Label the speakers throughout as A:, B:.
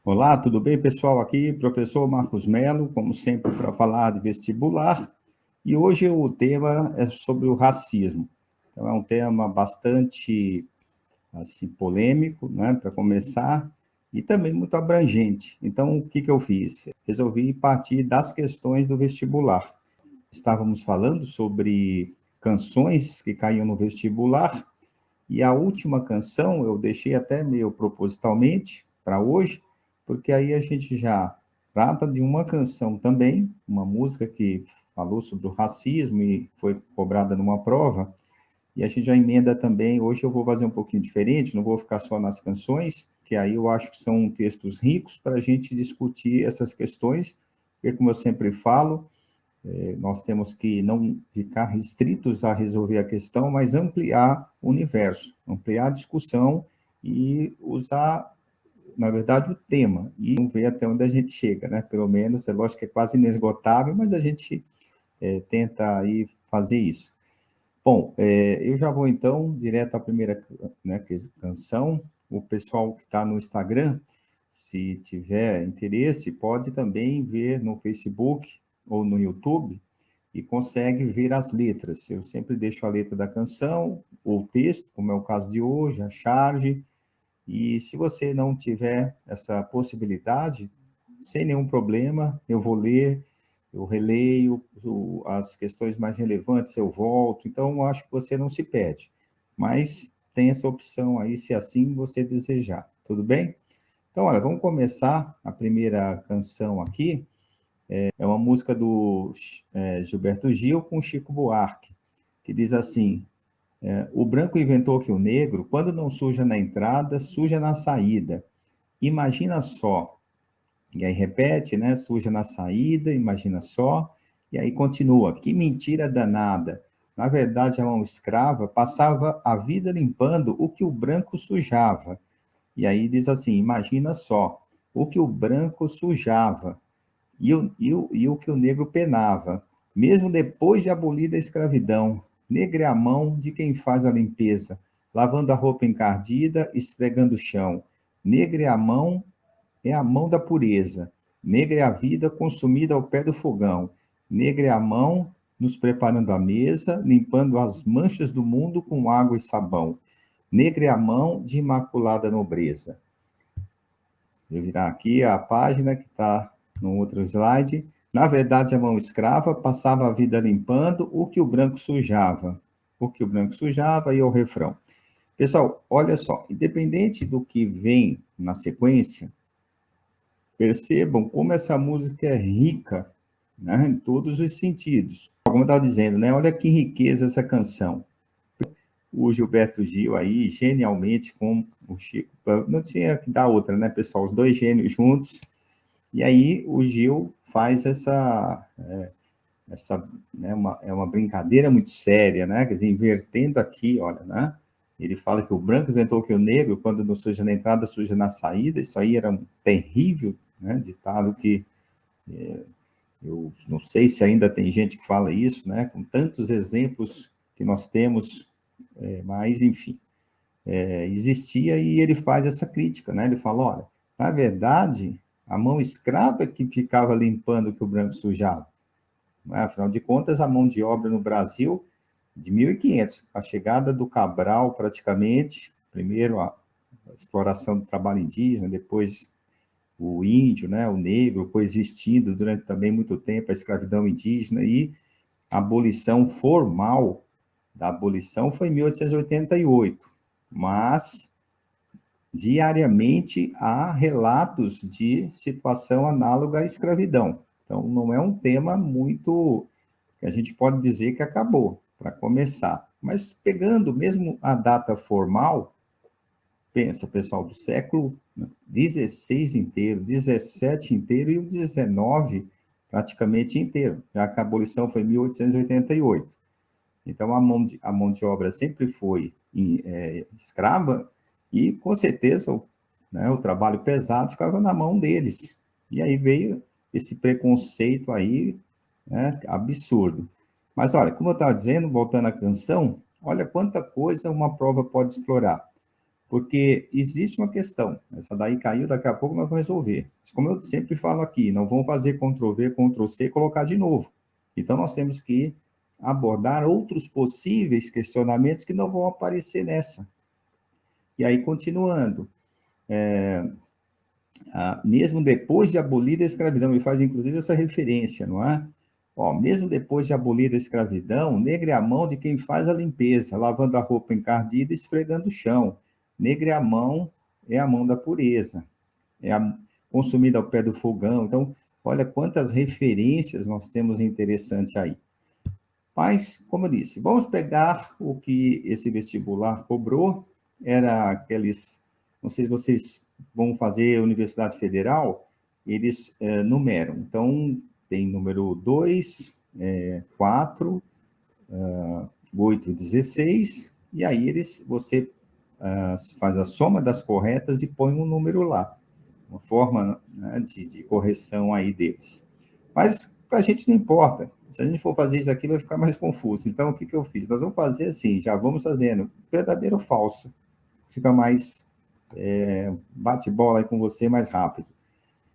A: Olá, tudo bem, pessoal? Aqui, professor Marcos Melo, como sempre, para falar de vestibular. E hoje o tema é sobre o racismo. Então, é um tema bastante, assim, polêmico, né, para começar, e também muito abrangente. Então, o que que eu fiz? Resolvi partir das questões do vestibular. Estávamos falando sobre canções que caíam no vestibular, e a última canção eu deixei até meio propositalmente para hoje, porque aí a gente já trata de uma canção também, uma música que falou sobre o racismo e foi cobrada numa prova, e a gente já emenda também. Hoje eu vou fazer um pouquinho diferente, não vou ficar só nas canções, que aí eu acho que são textos ricos para a gente discutir essas questões, porque, como eu sempre falo, nós temos que não ficar restritos a resolver a questão, mas ampliar o universo, ampliar a discussão e usar, na verdade, o tema, e vamos ver até onde a gente chega, né? Pelo menos, é lógico que é quase inesgotável, mas a gente tenta aí fazer isso. Bom, eu já vou então direto à primeira, né, canção. O pessoal que está no Instagram, se tiver interesse, pode também ver no Facebook ou no YouTube e consegue ver as letras. Eu sempre deixo a letra da canção, ou o texto, como é o caso de hoje, a charge, e se você não tiver essa possibilidade, sem nenhum problema, eu vou ler, eu releio, as questões mais relevantes eu volto, então acho que você não se perde. Mas tem essa opção aí, se assim você desejar, tudo bem? Então, olha, vamos começar a primeira canção aqui. É uma música do Gilberto Gil com Chico Buarque, que diz assim: o branco inventou que o negro, quando não suja na entrada, suja na saída. Imagina só. E aí repete, né? Suja na saída, imagina só. E aí continua. Que mentira danada. Na verdade, a mão escrava passava a vida limpando o que o branco sujava. E aí diz assim: imagina só. O que o branco sujava e o que o negro penava, mesmo depois de abolida a escravidão. Negra é a mão de quem faz a limpeza, lavando a roupa encardida, esfregando o chão. Negra é a mão da pureza. Negra é a vida consumida ao pé do fogão. Negra é a mão nos preparando a mesa, limpando as manchas do mundo com água e sabão. Negra é a mão de imaculada nobreza. Vou virar aqui a página que está no outro slide. Na verdade, a mão escrava passava a vida limpando o que o branco sujava. O que o branco sujava e o refrão. Pessoal, olha só, independente do que vem na sequência, percebam como essa música é rica, né, em todos os sentidos. Como eu estava dizendo, né, olha que riqueza essa canção. O Gilberto Gil aí, genialmente, com o Chico. Não tinha que dar outra, né, pessoal? Os dois gênios juntos. E aí o Gil faz essa né, é uma brincadeira muito séria, né? Quer dizer, invertendo aqui, olha, né? Ele fala que o branco inventou que o negro, quando não suja na entrada, suja na saída. Isso aí era um terrível, né, ditado que eu não sei se ainda tem gente que fala isso, né? Com tantos exemplos que nós temos, mas enfim, existia e ele faz essa crítica, né? Ele fala, olha, na verdade, a mão escrava que ficava limpando o que o branco sujava. Afinal de contas, a mão de obra no Brasil, de 1500, a chegada do Cabral, praticamente, primeiro a exploração do trabalho indígena, depois o índio, né, o negro, coexistindo durante também muito tempo, a escravidão indígena, e a abolição formal da abolição foi em 1888, mas diariamente há relatos de situação análoga à escravidão. Então, não é um tema muito que a gente pode dizer que acabou, para começar. Mas pegando mesmo a data formal, pensa, pessoal, do século XVI inteiro, 17 inteiro e o 19 praticamente inteiro, já que a abolição foi em 1888. Então, a mão de obra sempre foi escrava e, com certeza, o trabalho pesado ficava na mão deles. E aí veio esse preconceito aí, né, absurdo. Mas, olha, como eu estava dizendo, voltando à canção, olha quanta coisa uma prova pode explorar. Porque existe uma questão, essa daí caiu, daqui a pouco nós vamos resolver. Mas como eu sempre falo aqui, não vamos fazer Ctrl+V, Ctrl+C e colocar de novo. Então, nós temos que abordar outros possíveis questionamentos que não vão aparecer nessa. E aí, continuando, mesmo depois de abolida a escravidão, ele faz inclusive essa referência, não é? Ó, mesmo depois de abolida a escravidão, negra é a mão de quem faz a limpeza, lavando a roupa encardida e esfregando o chão. Negra é a mão da pureza, consumida ao pé do fogão. Então, olha quantas referências nós temos interessante aí. Mas, como eu disse, vamos pegar o que esse vestibular cobrou, era aqueles, não sei se vocês vão fazer Universidade Federal, eles numeram. Então, tem número 2, 4, 8, 16, e aí você faz a soma das corretas e põe um número lá. Uma forma, né, de correção aí deles. Mas para a gente não importa. Se a gente for fazer isso aqui, vai ficar mais confuso. Então, o que eu fiz? Nós vamos fazer assim, já vamos fazendo verdadeiro ou falso. Fica mais bate-bola aí com você mais rápido.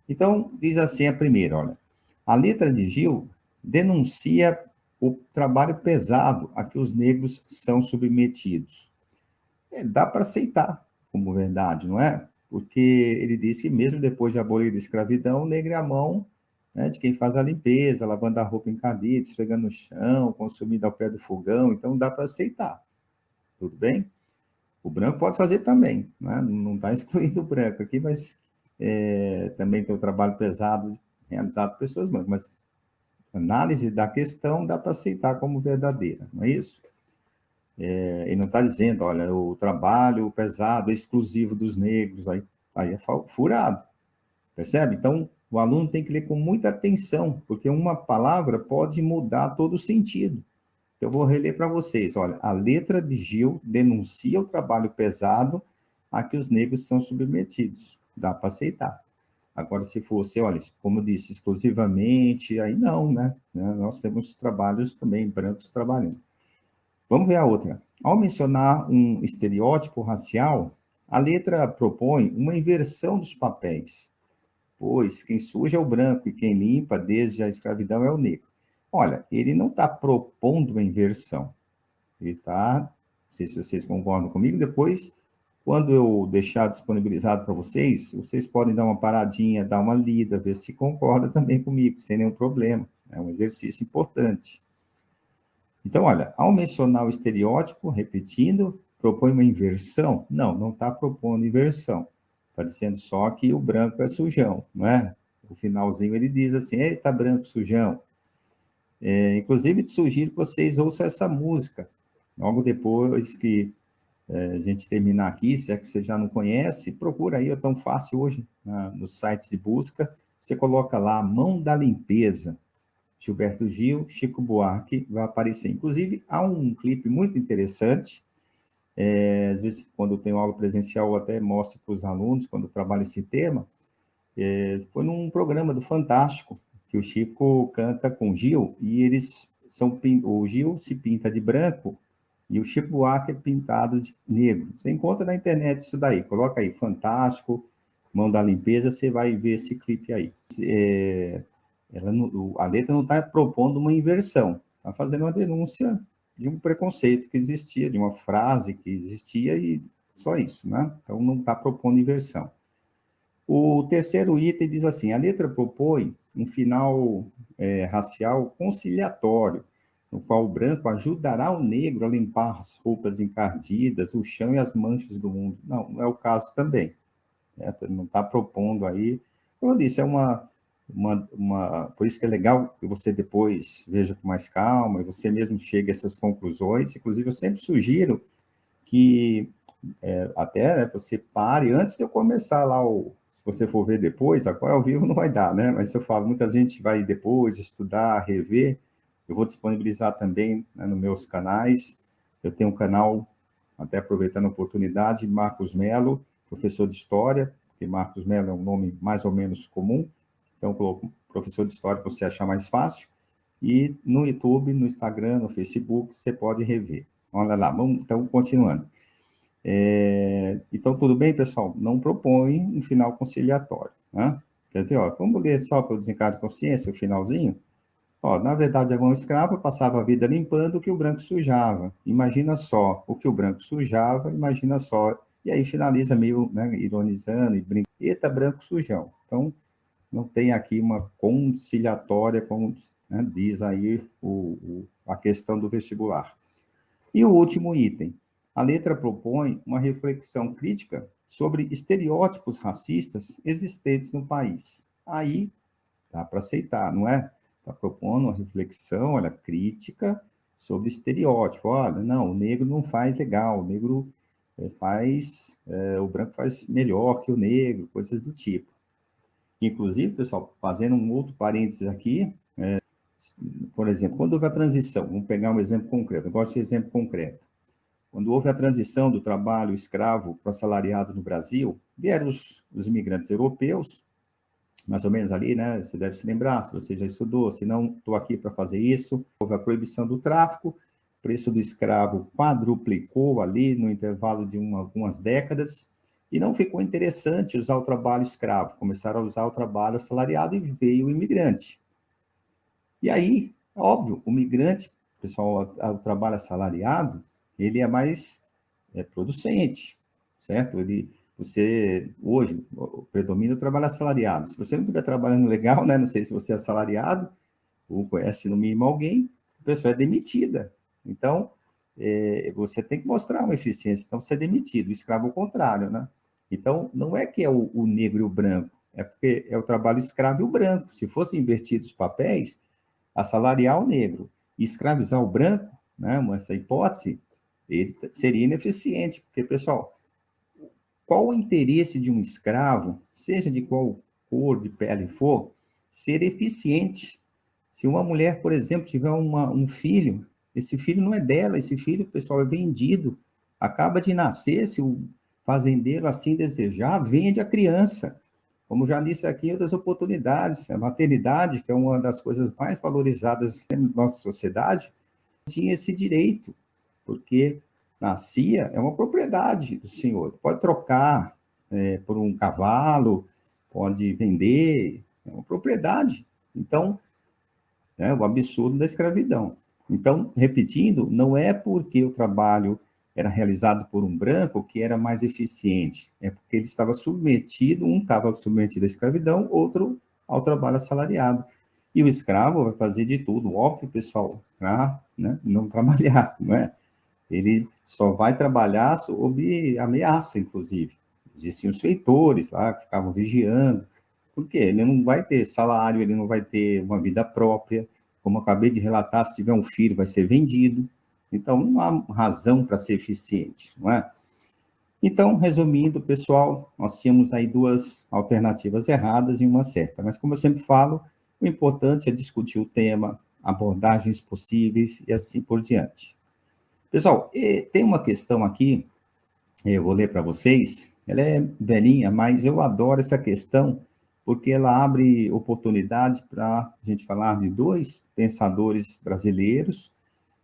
A: Então, diz assim a primeira, olha. A letra de Gil denuncia o trabalho pesado a que os negros são submetidos. Dá para aceitar como verdade, não é? Porque ele disse que mesmo depois de abolir a escravidão, negra é a mão, né, de quem faz a limpeza, lavando a roupa encardida, esfregando no chão, consumindo ao pé do fogão, então dá para aceitar. Tudo bem? O branco pode fazer também, né? Não está excluindo o branco aqui, mas também tem o trabalho pesado realizado por pessoas brancas, mas análise da questão dá para aceitar como verdadeira, não é isso? Ele não está dizendo, olha, o trabalho pesado, exclusivo dos negros, aí é furado, percebe? Então, o aluno tem que ler com muita atenção, porque uma palavra pode mudar todo o sentido. Eu vou reler para vocês, olha, a letra de Gil denuncia o trabalho pesado a que os negros são submetidos, dá para aceitar. Agora, se fosse, olha, como eu disse, exclusivamente, aí não, né? Nós temos trabalhos também brancos trabalhando. Vamos ver a outra. Ao mencionar um estereótipo racial, a letra propõe uma inversão dos papéis, pois quem suja é o branco e quem limpa desde a escravidão é o negro. Olha, ele não está propondo uma inversão. Ele está, não sei se vocês concordam comigo, depois, quando eu deixar disponibilizado para vocês, vocês podem dar uma paradinha, dar uma lida, ver se concorda também comigo, sem nenhum problema. É um exercício importante. Então, olha, ao mencionar o estereótipo, repetindo, propõe uma inversão? Não, não está propondo inversão. Está dizendo só que o branco é sujão, não é? No finalzinho ele diz assim, eita, branco sujão. Inclusive, te sugiro que vocês ouçam essa música, logo depois que a gente terminar aqui, se é que você já não conhece, procura aí, é tão fácil hoje, nos sites de busca, você coloca lá, Mão da Limpeza, Gilberto Gil, Chico Buarque, vai aparecer. Inclusive, há um clipe muito interessante, às vezes, quando eu tenho aula presencial, eu até mostro para os alunos, quando eu trabalho esse tema, foi num programa do Fantástico, que o Chico canta com o Gil, e o Gil se pinta de branco, e o Chico Buarque é pintado de negro. Você encontra na internet isso daí, coloca aí, Fantástico, Mão da Limpeza, você vai ver esse clipe aí. A letra não está propondo uma inversão, está fazendo uma denúncia de um preconceito que existia, de uma frase que existia e só isso, né? Então, não está propondo inversão. O terceiro item diz assim, a letra propõe um final racial conciliatório, no qual o branco ajudará o negro a limpar as roupas encardidas, o chão e as manchas do mundo. Não, não é o caso também. Certo? Ele não está propondo aí. Como eu disse, por isso que é legal que você depois veja com mais calma e você mesmo chegue a essas conclusões. Inclusive, eu sempre sugiro que até você pare antes de eu começar lá se você for ver depois, agora ao vivo não vai dar, né? Mas eu falo, muita gente vai depois estudar, rever. Eu vou disponibilizar também, né, nos meus canais. Eu tenho um canal, até aproveitando a oportunidade, Marcos Melo, professor de História, porque Marcos Melo é um nome mais ou menos comum, então eu coloco professor de História para você achar mais fácil. E no YouTube, no Instagram, no Facebook, você pode rever. Olha lá, vamos então continuando. Então, tudo bem, pessoal? Não propõe um final conciliatório, né? Quer ver, ó, vamos ler só para o desencargo de consciência, o finalzinho? Ó, na verdade, a mão escrava passava a vida limpando o que o branco sujava. Imagina só, o que o branco sujava, imagina só. E aí finaliza meio, né, ironizando e brincando. Eita, branco sujão. Então, não tem aqui uma conciliatória, como, né, diz aí a questão do vestibular. E o último item. A letra propõe uma reflexão crítica sobre estereótipos racistas existentes no país. Aí dá para aceitar, não é? Está propondo uma reflexão, olha, crítica sobre estereótipo. Olha, não, o negro não faz legal, o negro o branco faz melhor que o negro, coisas do tipo. Inclusive, pessoal, fazendo um outro parênteses aqui, por exemplo, quando houve a transição, vamos pegar um exemplo concreto, eu gosto de exemplo concreto. Quando houve a transição do trabalho escravo para o assalariado no Brasil, vieram os imigrantes europeus, mais ou menos ali, né? Você deve se lembrar, se você já estudou, se não, estou aqui para fazer isso. Houve a proibição do tráfico, o preço do escravo quadruplicou ali no intervalo de algumas décadas, e não ficou interessante usar o trabalho escravo, começaram a usar o trabalho assalariado e veio o imigrante. E aí, óbvio, o migrante, pessoal, o trabalho assalariado, ele é mais producente, certo? Você, hoje, predomina o trabalho assalariado. Se você não estiver trabalhando legal, né? Não sei se você é assalariado, ou conhece no mínimo alguém, a pessoa é demitida. Então, você tem que mostrar uma eficiência, então você é demitido. O escravo é o contrário, né? Então, não é que é o negro e o branco, é porque é o trabalho escravo e o branco. Se fossem invertidos os papéis, assalariar o negro e escravizar o branco, né, essa hipótese, ele seria ineficiente, porque, pessoal, qual o interesse de um escravo, seja de qual cor de pele for, ser eficiente? Se uma mulher, por exemplo, tiver um filho, esse filho não é dela, esse filho, pessoal, é vendido, acaba de nascer, se o fazendeiro assim desejar, vende a criança. Como já disse aqui, em outras oportunidades, a maternidade, que é uma das coisas mais valorizadas na nossa sociedade, tinha esse direito, porque nascia, é uma propriedade do senhor. Pode trocar por um cavalo, pode vender, é uma propriedade. Então, o absurdo da escravidão. Então, repetindo, não é porque o trabalho era realizado por um branco que era mais eficiente, é porque ele estava submetido, um estava submetido à escravidão, outro ao trabalho assalariado. E o escravo vai fazer de tudo, óbvio, pessoal, para, né, não trabalhar, não é? Ele só vai trabalhar sob ameaça, inclusive. Existiam os feitores lá, que ficavam vigiando, porque ele não vai ter salário, ele não vai ter uma vida própria. Como eu acabei de relatar, se tiver um filho, vai ser vendido. Então, não há razão para ser eficiente, não é? Então, resumindo, pessoal, nós tínhamos aí duas alternativas erradas e uma certa. Mas, como eu sempre falo, o importante é discutir o tema, abordagens possíveis e assim por diante. Pessoal, tem uma questão aqui, eu vou ler para vocês, ela é velhinha, mas eu adoro essa questão, porque ela abre oportunidades para a gente falar de dois pensadores brasileiros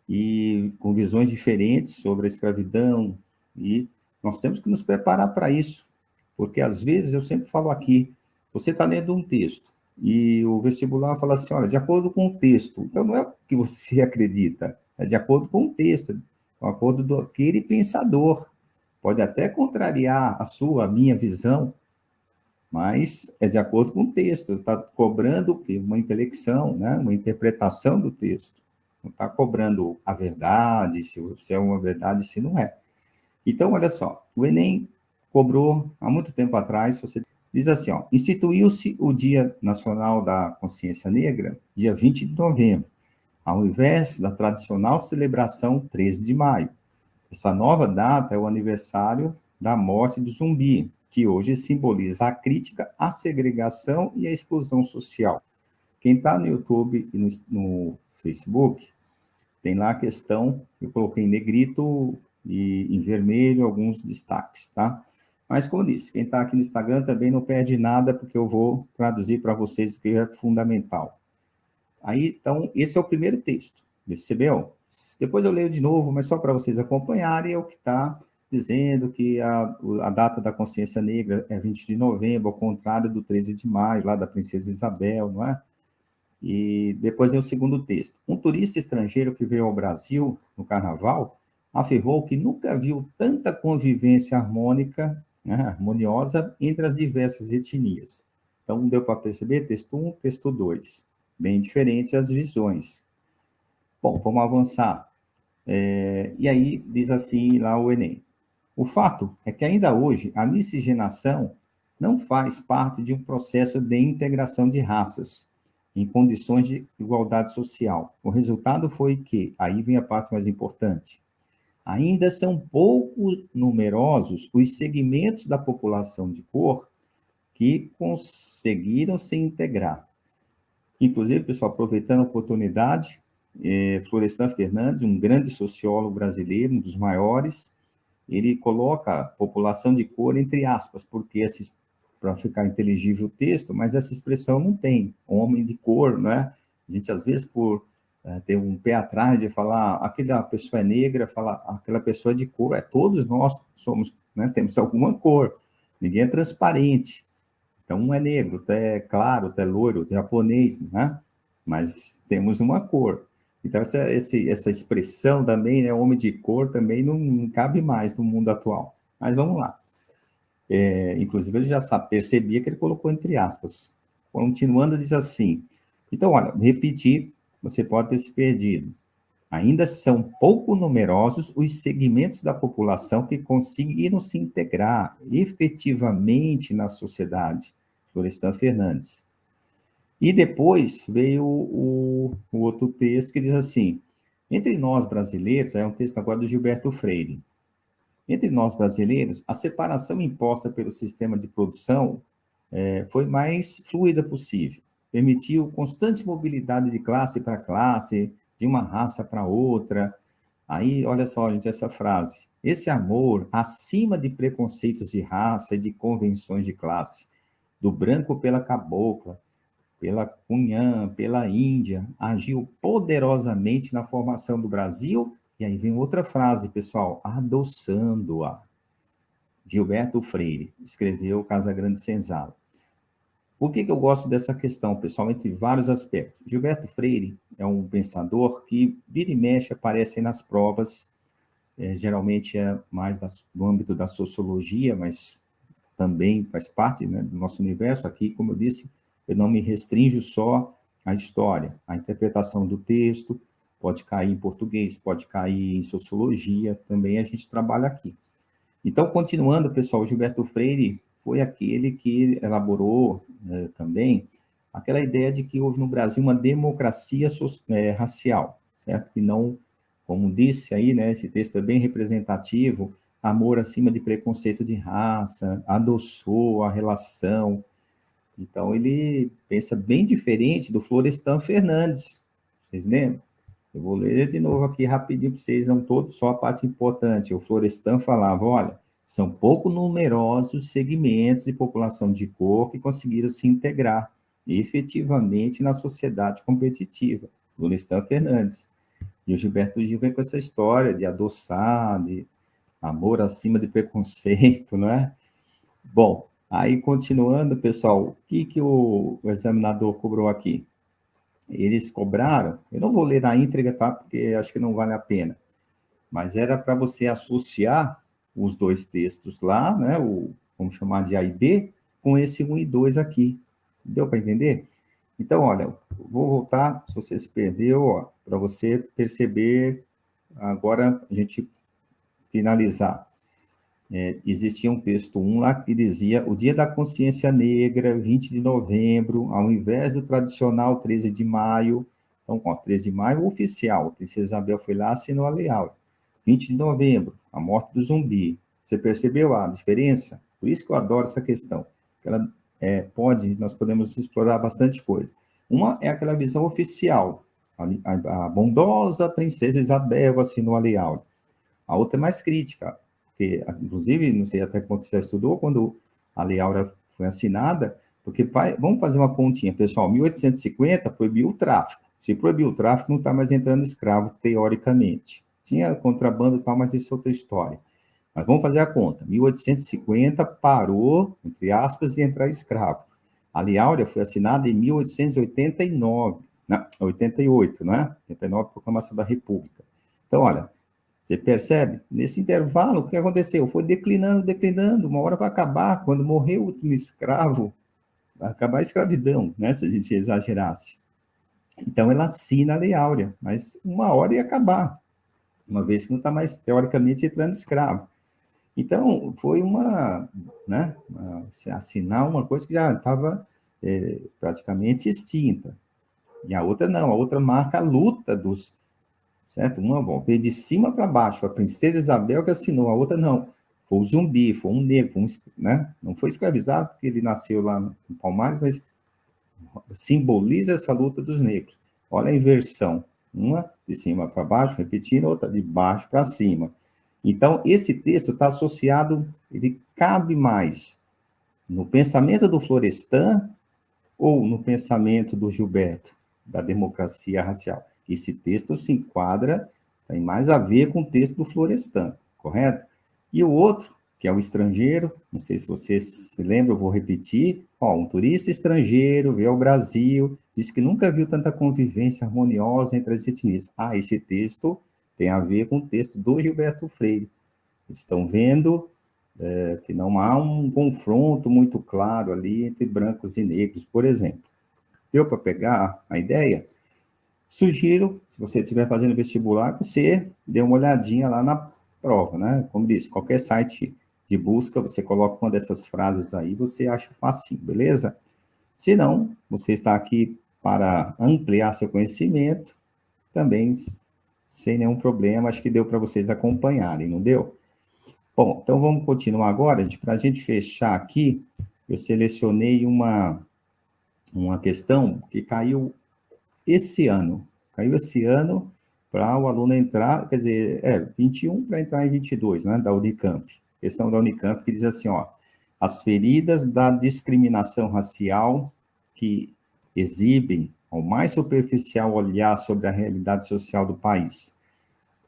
A: e com visões diferentes sobre a escravidão, e nós temos que nos preparar para isso, porque às vezes eu sempre falo aqui, você está lendo um texto, e o vestibular fala assim, olha, de acordo com o texto, então não é o que você acredita, é de acordo com o texto, de acordo com aquele pensador, pode até contrariar a minha visão, mas é de acordo com o texto, está cobrando o quê? Uma intelecção, né? Uma interpretação do texto. Não está cobrando a verdade, se é uma verdade, se não é. Então, olha só, o Enem cobrou, há muito tempo atrás, você diz assim, ó, instituiu-se o Dia Nacional da Consciência Negra, dia 20 de novembro, ao invés da tradicional celebração 13 de maio. Essa nova data é o aniversário da morte do Zumbi, que hoje simboliza a crítica à segregação e à exclusão social. Quem está no YouTube e no Facebook, tem lá a questão, eu coloquei em negrito e em vermelho alguns destaques, tá? Mas, como eu disse, quem está aqui no Instagram também não perde nada, porque eu vou traduzir para vocês o que é fundamental. Aí, então, esse é o primeiro texto, percebeu? Depois eu leio de novo, mas só para vocês acompanharem, é o que está dizendo que a data da consciência negra é 20 de novembro, ao contrário do 13 de maio, lá da Princesa Isabel, não é? E depois vem o segundo texto. Um turista estrangeiro que veio ao Brasil no Carnaval afirmou que nunca viu tanta convivência harmônica, né, harmoniosa entre as diversas etnias. Então, deu para perceber, texto 1, texto 2. Bem diferentes as visões. Bom, vamos avançar. E aí, diz assim lá o Enem. O fato é que ainda hoje a miscigenação não faz parte de um processo de integração de raças em condições de igualdade social. O resultado foi que, aí vem a parte mais importante, ainda são pouco numerosos os segmentos da população de cor que conseguiram se integrar. Inclusive, pessoal, aproveitando a oportunidade, Florestan Fernandes, um grande sociólogo brasileiro, um dos maiores, ele coloca a população de cor entre aspas, porque para ficar inteligível o texto, mas essa expressão não tem, homem de cor, né? A gente, às vezes, por ter um pé atrás de falar, aquela pessoa é negra, falar aquela pessoa é de cor, todos nós somos, né, temos alguma cor, ninguém é transparente, então um é negro, outro é claro, outro é loiro, outro é japonês, né? Mas temos uma cor. Então, essa expressão também, né, homem de cor, também não cabe mais no mundo atual. Mas vamos lá. Inclusive, ele já percebia que ele colocou entre aspas. Continuando, diz assim. Então, olha, repetir, você pode ter se perdido. Ainda são pouco numerosos os segmentos da população que conseguiram se integrar efetivamente na sociedade. Florestan Fernandes. E depois veio o outro texto que diz assim, entre nós brasileiros, é um texto agora do Gilberto Freire, entre nós brasileiros, a separação imposta pelo sistema de produção foi mais fluida possível, permitiu constante mobilidade de classe para classe, de uma raça para outra. Aí, olha só, gente, essa frase, esse amor acima de preconceitos de raça e de convenções de classe, do branco pela cabocla, pela Cunhã, pela Índia, agiu poderosamente na formação do Brasil, e aí vem outra frase, pessoal, adoçando-a. Gilberto Freire escreveu Casagrande Senzala. Por que eu gosto dessa questão, pessoal, entre vários aspectos? Gilberto Freire é um pensador que vira e mexe aparece nas provas, geralmente é mais no âmbito da sociologia, mas também faz parte, né, do nosso universo. Aqui, como eu disse, eu não me restringo só à história, à interpretação do texto, pode cair em português, pode cair em sociologia, também a gente trabalha aqui. Então, continuando, pessoal, Gilberto Freire foi aquele que elaborou também aquela ideia de que houve no Brasil uma democracia racial, certo? E não, como disse aí, né, esse texto é bem representativo, amor acima de preconceito de raça, adoçou a relação. Então, ele pensa bem diferente do Florestan Fernandes. Vocês lembram? Eu vou ler de novo aqui rapidinho para vocês, não todos, só a parte importante. O Florestan falava, olha, são pouco numerosos segmentos de população de cor que conseguiram se integrar efetivamente na sociedade competitiva. Florestan Fernandes. E o Gilberto Gil vem com essa história de adoçar, de amor acima de preconceito, não é? Bom, aí continuando, pessoal, o que o examinador cobrou aqui? Eles cobraram, eu não vou ler na íntegra, tá? Porque acho que não vale a pena, mas era para você associar os dois textos lá, né? Vamos chamar de A e B, com esse 1 e 2 aqui. Deu para entender? Então, olha, vou voltar, se você se perdeu, para você perceber, agora a gente finalizar. Existia um texto 1 lá que dizia o Dia da Consciência Negra, 20 de novembro, ao invés do tradicional 13 de maio, então, 13 de maio oficial, a Princesa Isabel foi lá e assinou a Lei Áurea. 20 de novembro, a morte do zumbi. Você percebeu a diferença? Por isso que eu adoro essa questão. Ela nós podemos explorar bastante coisa. Uma é aquela visão oficial, a bondosa Princesa Isabel assinou a Lei Áurea. A outra é mais crítica, porque, inclusive, não sei até quanto você já estudou, quando a Lei Áurea foi assinada, porque vamos fazer uma continha, pessoal, 1850 proibiu o tráfico. Se proibiu o tráfico, não está mais entrando escravo, teoricamente. Tinha contrabando e tal, mas isso é outra história. Mas vamos fazer a conta. 1850 parou, entre aspas, de entrar escravo. A Lei Áurea foi assinada em 1889, não, 88, né? 89, Proclamação da República. Então, olha, você percebe? Nesse intervalo, o que aconteceu? Foi declinando, uma hora vai acabar. Quando morreu o último escravo, vai acabar a escravidão, né? Se a gente exagerasse. Então, ela assina a Lei Áurea, mas uma hora ia acabar, uma vez que não está mais, teoricamente, entrando escravo. Então, foi né, assinar uma coisa que já estava praticamente extinta. E a outra não, a outra marca a luta dos, certo? Uma veio de cima para baixo, a princesa Isabel que assinou, a outra não. Foi o Zumbi, foi um negro, né? Não foi escravizado porque ele nasceu lá no Palmares, mas simboliza essa luta dos negros. Olha a inversão, uma de cima para baixo, repetindo, outra de baixo para cima. Então, esse texto está associado, ele cabe mais no pensamento do Florestan ou no pensamento do Gilberto, da democracia racial. Esse texto se enquadra, tem mais a ver com o texto do Florestan, correto? E o outro, que é o estrangeiro, não sei se vocês se lembram, eu vou repetir, um turista estrangeiro veio ao Brasil, disse que nunca viu tanta convivência harmoniosa entre as etnias. Esse texto tem a ver com o texto do Gilberto Freire. Estão vendo que não há um confronto muito claro ali entre brancos e negros, por exemplo. Deu para pegar a ideia? Sugiro, se você estiver fazendo vestibular, que você dê uma olhadinha lá na prova, né? Como disse, qualquer site de busca, você coloca uma dessas frases aí, você acha facinho, beleza? Se não, você está aqui para ampliar seu conhecimento, também sem nenhum problema, acho que deu para vocês acompanharem, não deu? Bom, então vamos continuar agora. Para a gente fechar aqui, eu selecionei uma questão que caiu esse ano. Caiu esse ano para o aluno entrar, quer dizer, 21 para entrar em 22, né, da Unicamp. Questão da Unicamp que diz assim, as feridas da discriminação racial que exibem ao mais superficial olhar sobre a realidade social do país.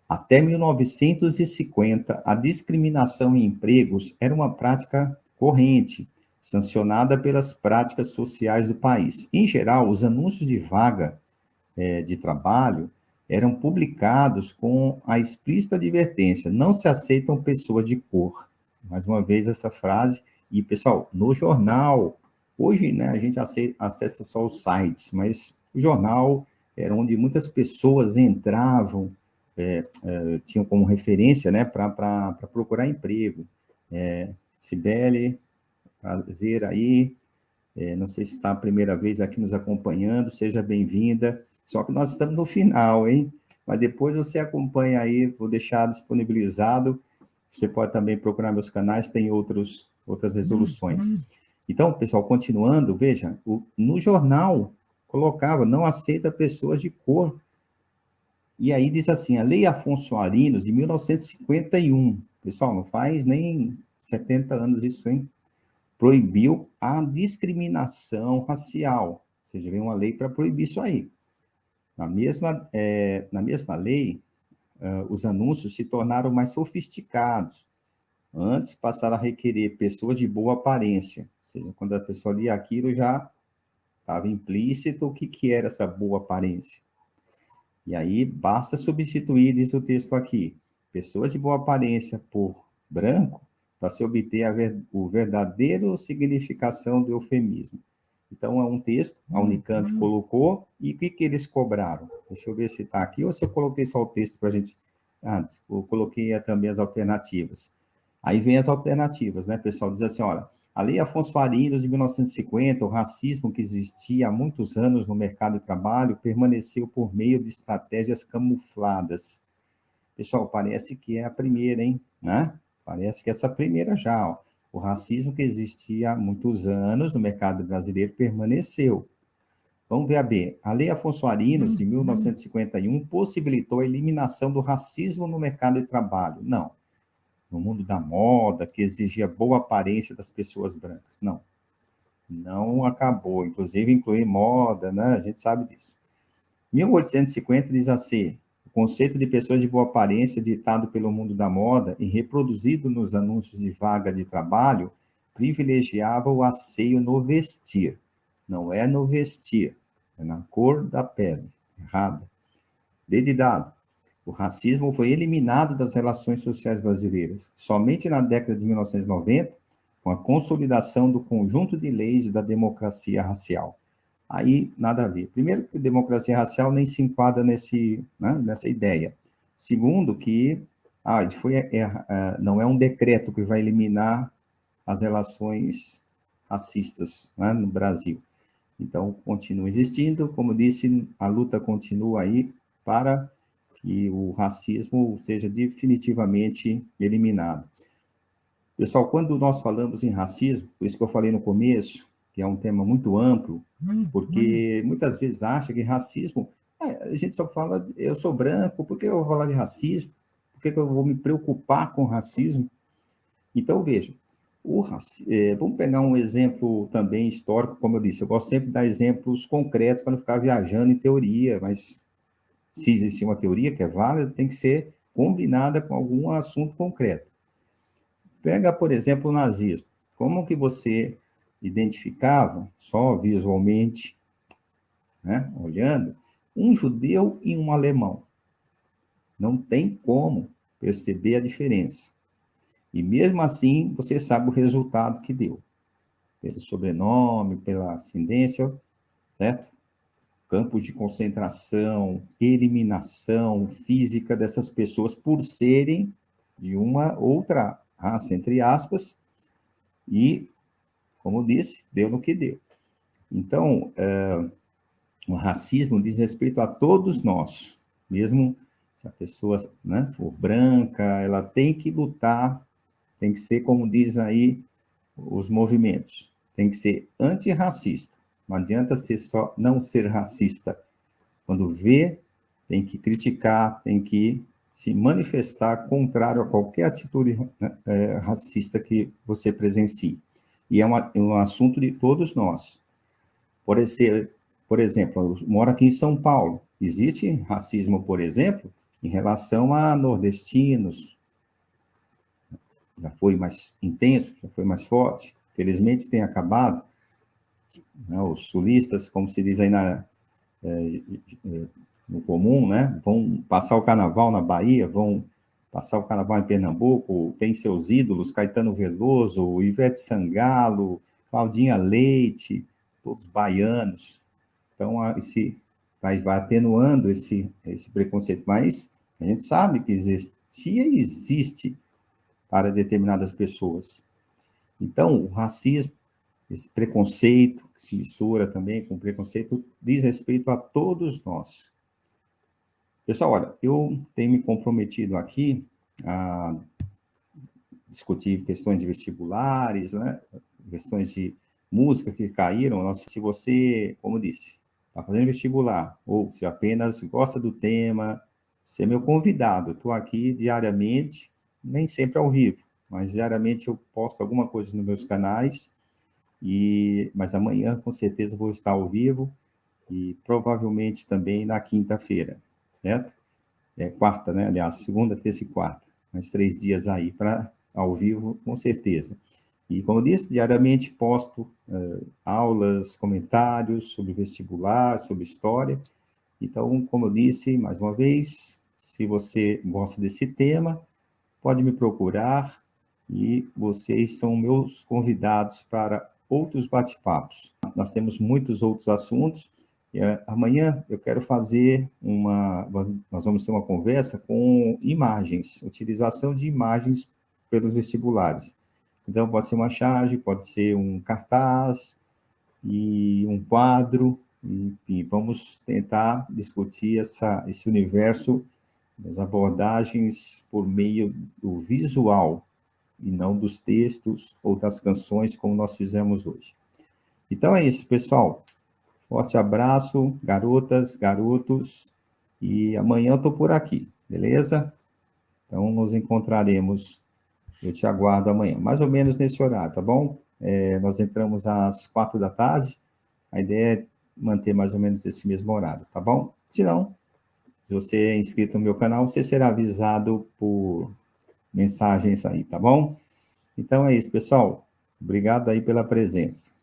A: Até 1950, a discriminação em empregos era uma prática corrente, sancionada pelas práticas sociais do país. Em geral, os anúncios de vaga de trabalho eram publicados com a explícita advertência: não se aceitam pessoas de cor. Mais uma vez essa frase. E, pessoal, no jornal, hoje, né, a gente acessa só os sites, mas o jornal era onde muitas pessoas entravam, tinham como referência, né, para procurar emprego. Cibele, prazer aí. Não sei se está a primeira vez aqui nos acompanhando, seja bem-vinda. Só que nós estamos no final, hein? Mas depois você acompanha aí, vou deixar disponibilizado. Você pode também procurar meus canais, tem outras resoluções. Então, pessoal, continuando, veja, no jornal colocava, não aceita pessoas de cor. E aí diz assim, a Lei Afonso Arinos, de 1951, pessoal, não faz nem 70 anos isso, hein? Proibiu a discriminação racial, ou seja, veio uma lei para proibir isso aí. Na mesma lei, os anúncios se tornaram mais sofisticados. Antes, passaram a requerer pessoas de boa aparência, ou seja, quando a pessoa lia aquilo, já estava implícito o que era essa boa aparência. E aí, basta substituir, diz o texto aqui, pessoas de boa aparência por branco, para se obter o verdadeiro significação do eufemismo. Então, é um texto, a Unicamp colocou, e o que eles cobraram? Deixa eu ver se está aqui, ou se eu coloquei só o texto para a gente... eu coloquei também as alternativas. Aí vem as alternativas, né, pessoal? Diz assim, olha, a Lei Afonso Arinos, de 1950, o racismo que existia há muitos anos no mercado de trabalho, permaneceu por meio de estratégias camufladas. Pessoal, parece que é a primeira, hein? Né? Parece que essa primeira já, o racismo que existia há muitos anos no mercado brasileiro permaneceu. Vamos ver a B. A Lei Afonso Arinos, de 1951, possibilitou a eliminação do racismo no mercado de trabalho. Não. No mundo da moda, que exigia boa aparência das pessoas brancas. Não. Não acabou. Inclusive, incluir moda, né? A gente sabe disso. 1850 diz assim, conceito de pessoas de boa aparência ditado pelo mundo da moda e reproduzido nos anúncios de vaga de trabalho privilegiava o asseio no vestir. Não é no vestir, é na cor da pele. Errado. Dedidado. O racismo foi eliminado das relações sociais brasileiras. Somente na década de 1990, com a consolidação do conjunto de leis da democracia racial. Aí, nada a ver. Primeiro, que democracia racial nem se enquadra nessa ideia. Segundo, que não é um decreto que vai eliminar as relações racistas, né, no Brasil. Então, continua existindo. Como disse, a luta continua aí para que o racismo seja definitivamente eliminado. Pessoal, quando nós falamos em racismo, por isso que eu falei no começo, que é um tema muito amplo, porque muitas vezes acha que racismo, a gente só fala, eu sou branco, por que eu vou falar de racismo? Por que eu vou me preocupar com racismo? Então, veja, vamos pegar um exemplo também histórico, como eu disse, eu gosto sempre de dar exemplos concretos para não ficar viajando em teoria, mas se existir uma teoria que é válida, tem que ser combinada com algum assunto concreto. Pega, por exemplo, o nazismo. Como que você identificava, só visualmente, né, olhando, um judeu e um alemão? Não tem como perceber a diferença. E mesmo assim, você sabe o resultado que deu. Pelo sobrenome, pela ascendência, certo? Campos de concentração, eliminação física dessas pessoas por serem de uma outra raça, entre aspas, e, como disse, deu no que deu. Então, o racismo diz respeito a todos nós, mesmo se a pessoa, né, for branca, ela tem que lutar, tem que ser, como diz aí os movimentos, tem que ser antirracista. Não adianta ser só não ser racista. Quando vê, tem que criticar, tem que se manifestar contrário a qualquer atitude racista que você presencie. E é um assunto de todos nós. Por exemplo, eu moro aqui em São Paulo. Existe racismo, por exemplo, em relação a nordestinos. Já foi mais intenso, já foi mais forte. Felizmente tem acabado. Né, os sulistas, como se diz aí no comum, né, vão passar o carnaval na Bahia, vão passar o carnaval em Pernambuco, tem seus ídolos, Caetano Veloso, Ivete Sangalo, Claudinha Leite, todos baianos. Então, vai atenuando esse preconceito, mas a gente sabe que existia e existe para determinadas pessoas. Então, o racismo, esse preconceito, que se mistura também com preconceito, diz respeito a todos nós. Pessoal, olha, eu tenho me comprometido aqui a discutir questões de vestibulares, né? Questões de música que caíram. Se você, como disse, está fazendo vestibular, ou se apenas gosta do tema, você é meu convidado. Eu estou aqui diariamente, nem sempre ao vivo, mas diariamente eu posto alguma coisa nos meus canais, mas amanhã, com certeza, vou estar ao vivo, e provavelmente também na quinta-feira, certo? Quarta, né? Aliás, segunda, terça e quarta. Mais 3 dias aí para ao vivo, com certeza. E, como eu disse, diariamente posto aulas, comentários sobre vestibular, sobre história. Então, como eu disse, mais uma vez, se você gosta desse tema, pode me procurar e vocês são meus convidados para outros bate-papos. Nós temos muitos outros assuntos. Amanhã eu quero fazer nós vamos ter uma conversa com imagens, utilização de imagens pelos vestibulares. Então, pode ser uma charge, pode ser um cartaz e um quadro, e vamos tentar discutir esse universo das abordagens por meio do visual, e não dos textos ou das canções, como nós fizemos hoje. Então é isso, pessoal. Forte abraço, garotas, garotos, e amanhã eu estou por aqui, beleza? Então, nos encontraremos, eu te aguardo amanhã, mais ou menos nesse horário, tá bom? Nós entramos às 4 da tarde, a ideia é manter mais ou menos esse mesmo horário, tá bom? Se não, Se você é inscrito no meu canal, você será avisado por mensagens aí, tá bom? Então é isso, pessoal. Obrigado aí pela presença.